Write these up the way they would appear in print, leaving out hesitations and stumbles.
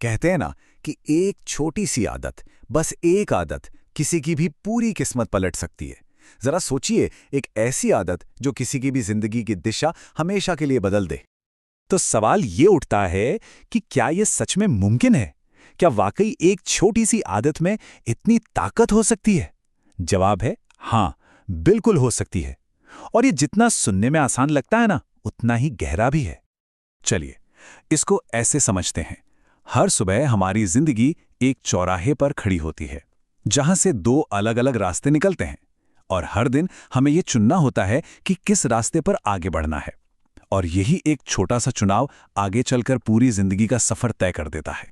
कहते हैं ना कि एक छोटी सी आदत, बस एक आदत किसी की भी पूरी किस्मत पलट सकती है। जरा सोचिए, एक ऐसी आदत जो किसी की भी जिंदगी की दिशा हमेशा के लिए बदल दे। तो सवाल ये उठता है कि क्या यह सच में मुमकिन है? क्या वाकई एक छोटी सी आदत में इतनी ताकत हो सकती है? जवाब है हाँ, बिल्कुल हो सकती है। और ये जितना सुनने में आसान लगता है ना, उतना ही गहरा भी है। चलिए इसको ऐसे समझते हैं। हर सुबह हमारी जिंदगी एक चौराहे पर खड़ी होती है, जहां से दो अलग अलग रास्ते निकलते हैं। और हर दिन हमें यह चुनना होता है कि किस रास्ते पर आगे बढ़ना है। और यही एक छोटा सा चुनाव आगे चलकर पूरी जिंदगी का सफर तय कर देता है।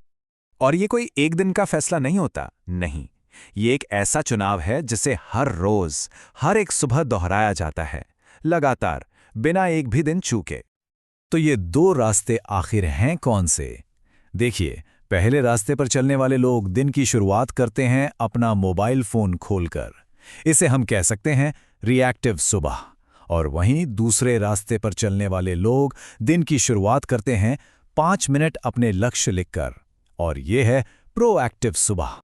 और ये कोई एक दिन का फैसला नहीं होता, नहीं। ये एक ऐसा चुनाव है जिसे हर रोज, हर एक सुबह दोहराया जाता है, लगातार, बिना एक भी दिन चूके। तो ये दो रास्ते आखिर हैं कौन से? देखिए, पहले रास्ते पर चलने वाले लोग दिन की शुरुआत करते हैं अपना मोबाइल फोन खोलकर। इसे हम कह सकते हैं रिएक्टिव सुबह। और वहीं दूसरे रास्ते पर चलने वाले लोग दिन की शुरुआत करते हैं 5 मिनट अपने लक्ष्य लिखकर, और ये है प्रोएक्टिव सुबह।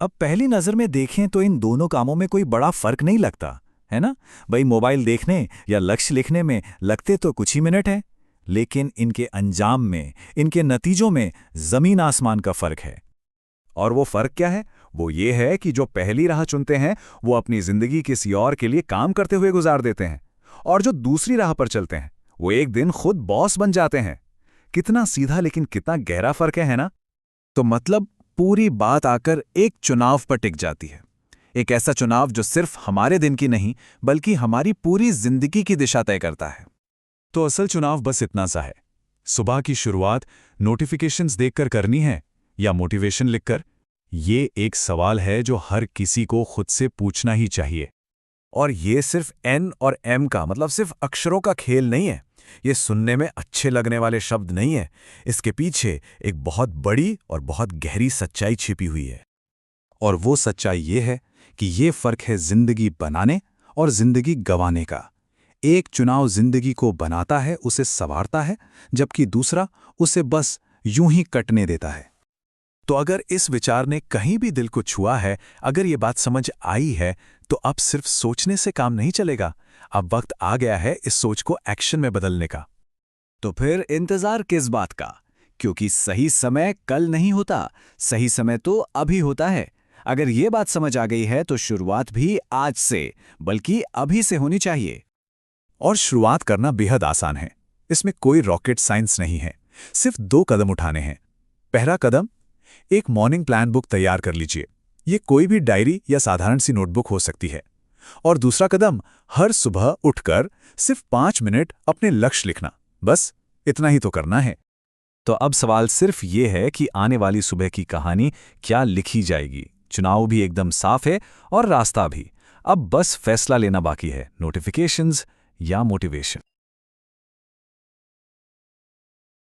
अब पहली नजर में देखें तो इन दोनों कामों में कोई बड़ा फर्क नहीं लगता, है ना? भाई, मोबाइल देखने या लक्ष्य लिखने में लगते तो कुछ ही मिनट हैं, लेकिन इनके अंजाम में, इनके नतीजों में जमीन आसमान का फर्क है। और वो फर्क क्या है? वो ये है कि जो पहली राह चुनते हैं वो अपनी जिंदगी किसी और के लिए काम करते हुए गुजार देते हैं, और जो दूसरी राह पर चलते हैं वो एक दिन खुद बॉस बन जाते हैं। कितना सीधा लेकिन कितना गहरा फर्क है ना? तो मतलब पूरी बात आकर एक चुनाव पर टिक जाती है। एक ऐसा चुनाव जो सिर्फ हमारे दिन की नहीं, बल्कि हमारी पूरी जिंदगी की दिशा तय करता है। तो असल चुनाव बस इतना सा है, सुबह की शुरुआत नोटिफिकेशंस देखकर करनी है या मोटिवेशन लिखकर? ये एक सवाल है जो हर किसी को खुद से पूछना ही चाहिए। और ये सिर्फ एन और एम का, मतलब सिर्फ अक्षरों का खेल नहीं है। ये सुनने में अच्छे लगने वाले शब्द नहीं है। इसके पीछे एक बहुत बड़ी और बहुत गहरी सच्चाई छिपी हुई है। और वो सच्चाई ये है कि ये फर्क है जिंदगी बनाने और जिंदगी गंवाने का। एक चुनाव जिंदगी को बनाता है, उसे संवारता है, जबकि दूसरा उसे बस यूं ही कटने देता है। तो अगर इस विचार ने कहीं भी दिल को छुआ है, अगर ये बात समझ आई है, तो अब सिर्फ सोचने से काम नहीं चलेगा। अब वक्त आ गया है इस सोच को एक्शन में बदलने का। तो फिर इंतजार किस बात का? क्योंकि सही समय कल नहीं होता, सही समय तो अभी होता है। अगर ये बात समझ आ गई है तो शुरुआत भी आज से, बल्कि अभी से होनी चाहिए। और शुरुआत करना बेहद आसान है। इसमें कोई रॉकेट साइंस नहीं है। सिर्फ 2 कदम उठाने हैं। पहला कदम, एक मॉर्निंग प्लान बुक तैयार कर लीजिए। ये कोई भी डायरी या साधारण सी नोटबुक हो सकती है। और दूसरा कदम, हर सुबह उठकर सिर्फ 5 मिनट अपने लक्ष्य लिखना। बस इतना ही तो करना है। तो अब सवाल सिर्फ ये है कि आने वाली सुबह की कहानी क्या लिखी जाएगी। चुनाव भी एकदम साफ है और रास्ता भी। अब बस फैसला लेना बाकी है, नोटिफिकेशंस या मोटिवेशन।